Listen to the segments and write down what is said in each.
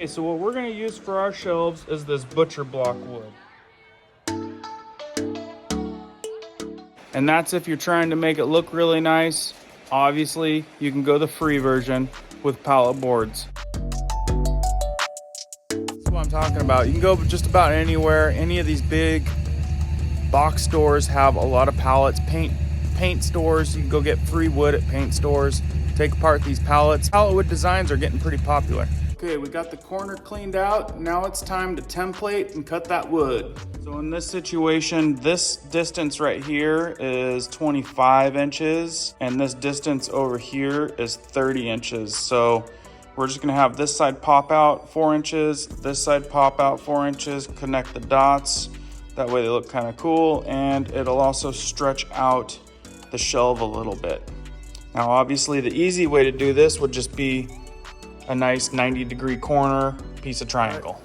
Okay, so what we're gonna use for our shelves is this butcher block wood. And that's if you're trying to make it look really nice. Obviously, you can go the free version with pallet boards. That's what I'm talking about. You can go just about anywhere. Any of these big box stores have a lot of pallets. Paint stores, you can go get free wood at paint stores. Take apart these pallets. Pallet wood designs are getting pretty popular. Okay, we got the corner cleaned out. Now it's time to template and cut that wood. So in this situation, this distance right here is 25 inches and this distance over here is 30 inches. So we're just gonna have this side pop out 4 inches, this side pop out 4 inches, connect the dots. That way they look kind of cool, and it'll also stretch out the shelf a little bit. Now, obviously the easy way to do this would just be a nice 90-degree corner piece of triangle,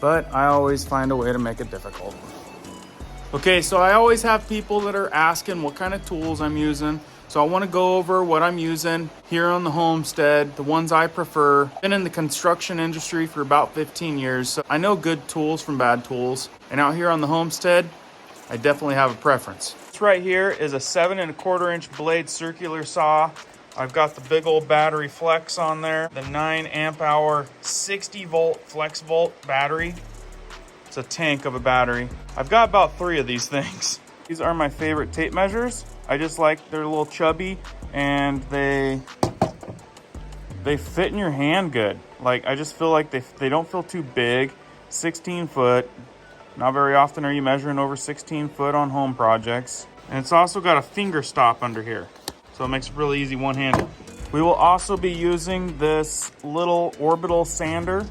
but I always find a way to make it difficult. Okay, so I always have people that are asking what kind of tools I'm using. So I want to go over what I'm using here on the Homestead, the ones I prefer. Been in the construction industry for about 15 years, so I know good tools from bad tools. And out here on the Homestead, I definitely have a preference. This right here is a 7 1/4 inch blade circular saw. I've got the big old battery flex on there, the 9 amp hour 60 volt flex volt battery. It's a tank of a battery. I've got about 3 of these things. These are my favorite tape measures. I just like, they're a little chubby and they fit in your hand good. Like, I just feel like they don't feel too big. 16 foot. Not very often are you measuring over 16 foot on home projects. And it's also got a finger stop under here, so it makes it really easy one-handed. We will also be using this little orbital sander.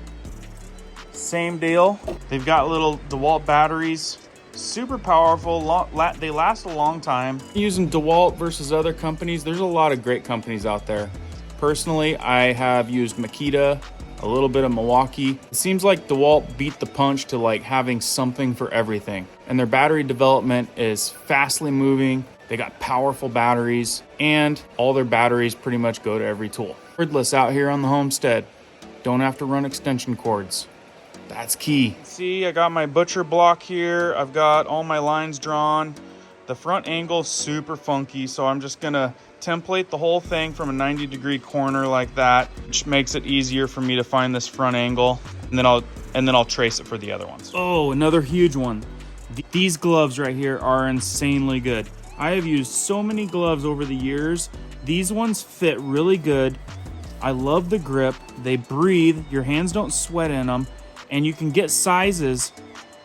Same deal. They've got little DeWalt batteries. Super powerful, they last a long time. Using DeWalt versus other companies, there's a lot of great companies out there. Personally, I have used Makita, a little bit of Milwaukee. It seems like DeWalt beat the punch to like having something for everything. And their battery development is fastly moving. They got powerful batteries, and all their batteries pretty much go to every tool. Cordless out here on the Homestead. Don't have to run extension cords. That's key. See, I got my butcher block here. I've got all my lines drawn. The front angle's super funky, so I'm just gonna template the whole thing from a 90-degree corner like that, which makes it easier for me to find this front angle, and then I'll trace it for the other ones. Oh, another huge one. These gloves right here are insanely good. I have used so many gloves over the years. These ones fit really good. I love the grip. They breathe. Your hands don't sweat in them. And you can get sizes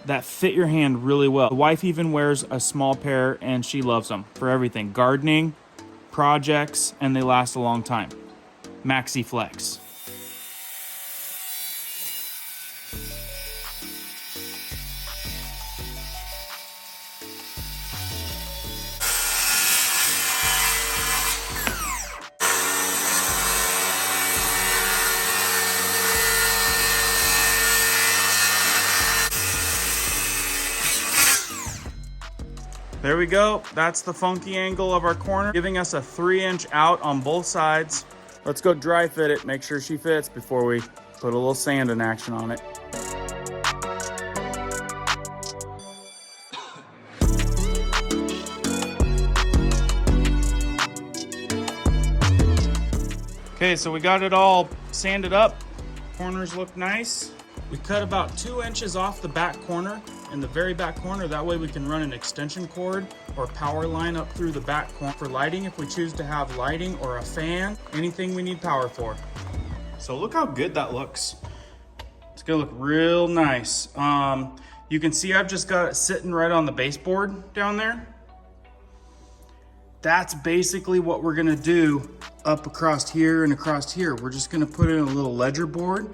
that fit your hand really well. The wife even wears a small pair and she loves them for everything. Gardening, projects, and they last a long time. Maxi Flex. There we go. That's the funky angle of our corner, giving us a 3-inch out on both sides. Let's go dry fit it, make sure she fits before we put a little sand in action on it. Okay, so we got it all sanded up. Corners look nice. We cut about 2 inches off the back corner, in the very back corner. That way we can run an extension cord or power line up through the back corner for lighting if we choose to have lighting, or a fan, anything we need power for. So look how good that looks. It's gonna look real nice. You can see I've just got it sitting right on the baseboard down there. That's basically what we're gonna do up across here and across here. We're just gonna put in a little ledger board.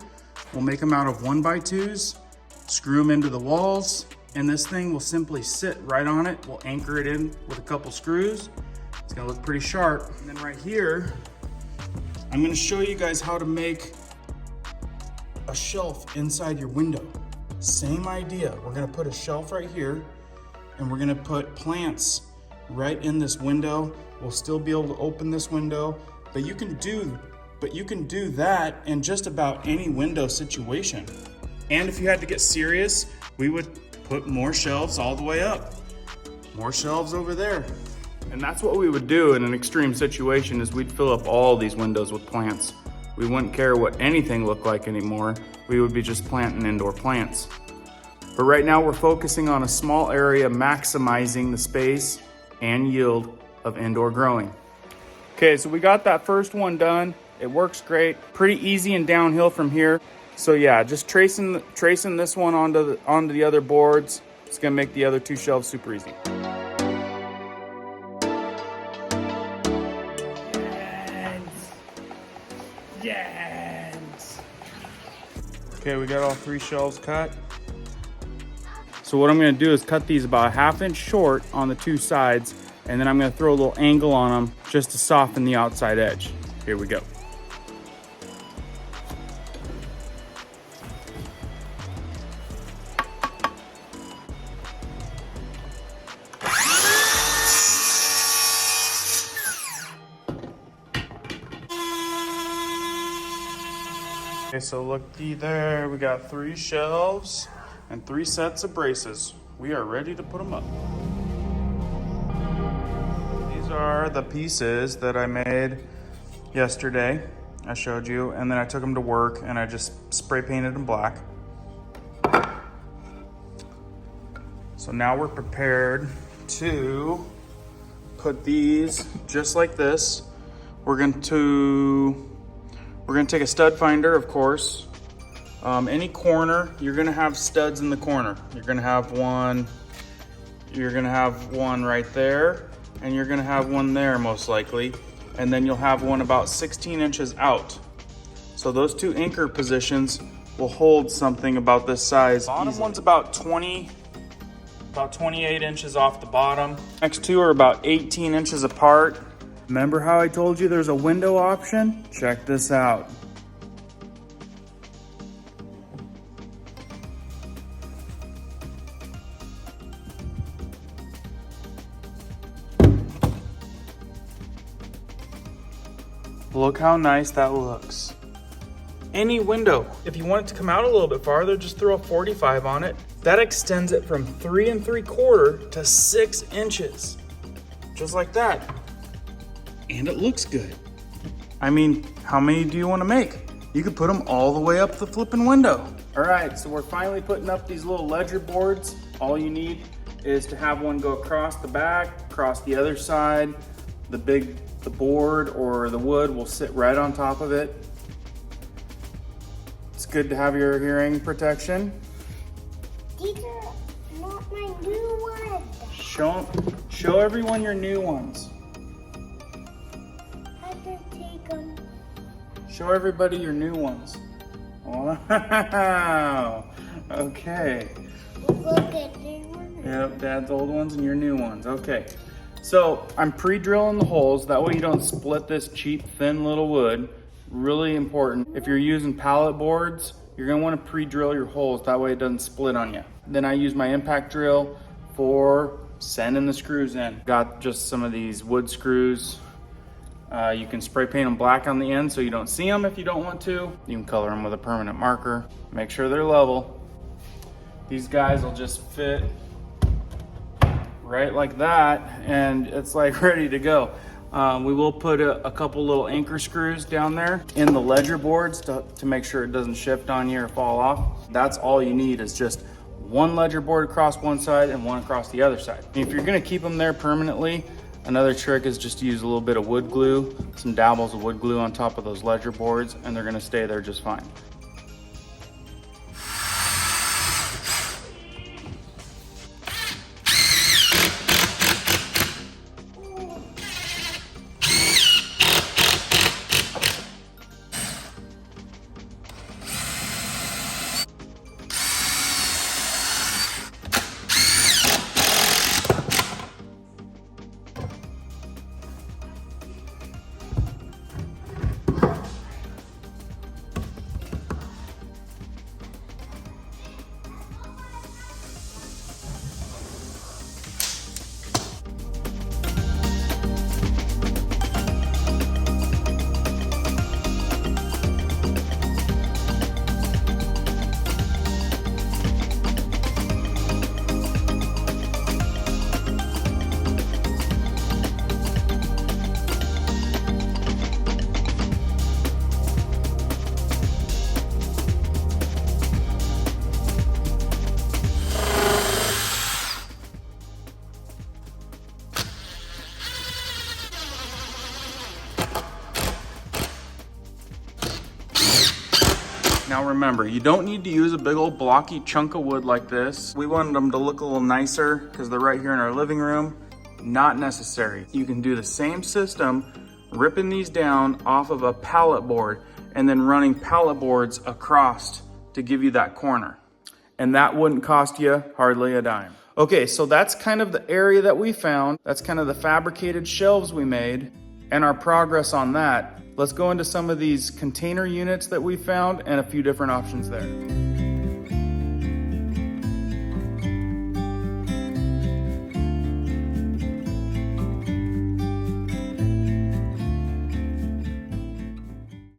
We'll make them out of 1x2s, screw them into the walls, and this thing will simply sit right on it. We'll anchor it in with a couple screws. It's gonna look pretty sharp. And then right here, I'm gonna show you guys how to make a shelf inside your window. Same idea. We're gonna put a shelf right here, and we're gonna put plants right in this window. We'll still be able to open this window, but you can do but you can do that in just about any window situation. And if you had to get serious, we would put more shelves all the way up. More shelves over there. And that's what we would do in an extreme situation, is we'd fill up all these windows with plants. We wouldn't care what anything looked like anymore. We would be just planting indoor plants. But right now we're focusing on a small area, maximizing the space and yield of indoor growing. Okay, so we got that first one done. It works great. Pretty easy and downhill from here. So yeah, just tracing this one onto the other boards. It's gonna make the other two shelves super easy. Yes. Okay, we got all 3 shelves cut. So what I'm gonna do is cut these about a 1/2 inch short on the 2 sides, and then I'm gonna throw a little angle on them just to soften the outside edge. Here we go. Okay, so looky there, we got 3 shelves and 3 sets of braces. We are ready to put them up. These are the pieces that I made yesterday. I showed you, and then I took them to work and I just spray painted them black. So now we're prepared to put these just like this. We're going to take a stud finder, of course. Any corner, you're gonna have studs in the corner. You're gonna have one right there, and you're gonna have one there most likely. And then you'll have one about 16 inches out. So those 2 anchor positions will hold something about this size. Bottom easily. One's about 28 inches off the bottom. Next 2 are about 18 inches apart. Remember how I told you there's a window option? Check this out. Look how nice that looks. Any window. If you want it to come out a little bit farther, just throw a 45 on it. That extends it from 3 3/4 to 6 inches. Just like that. And it looks good. I mean, how many do you want to make? You could put them all the way up the flipping window. All right, so we're finally putting up these little ledger boards. All you need is to have one go across the back, across the other side. The board or the wood will sit right on top of it. It's good to have your hearing protection. These are not my new ones. Show everyone your new ones. Take them. Show everybody your new ones. Wow. Okay. Look at them. Yep, Dad's old ones and your new ones. Okay. So I'm pre-drilling the holes. That way you don't split this cheap, thin little wood. Really important. If you're using pallet boards, you're gonna wanna pre-drill your holes. That way it doesn't split on you. Then I use my impact drill for sending the screws in. Got just some of these wood screws. You can spray paint them black on the end so you don't see them if you don't want to. You can color them with a permanent marker. Make sure they're level. These guys will just fit right like that, and it's like ready to go. We will put a couple little anchor screws down there in the ledger boards to make sure it doesn't shift on you or fall off. That's all you need, is just one ledger board across one side and one across the other side. And if you're gonna keep them there permanently, another trick is just to use a little bit of wood glue, some dabbles of wood glue on top of those ledger boards, and they're gonna stay there just fine. remember, you don't need to use a big old blocky chunk of wood like this. We wanted them to look a little nicer because they're right here in our living room. Not necessary. You can do the same system, ripping these down off of a pallet board and then running pallet boards across to give you that corner. And that wouldn't cost you hardly a dime. Okay, so that's kind of the area that we found. That's kind of the fabricated shelves we made and our progress on that. Let's go into some of these container units that we found and a few different options there.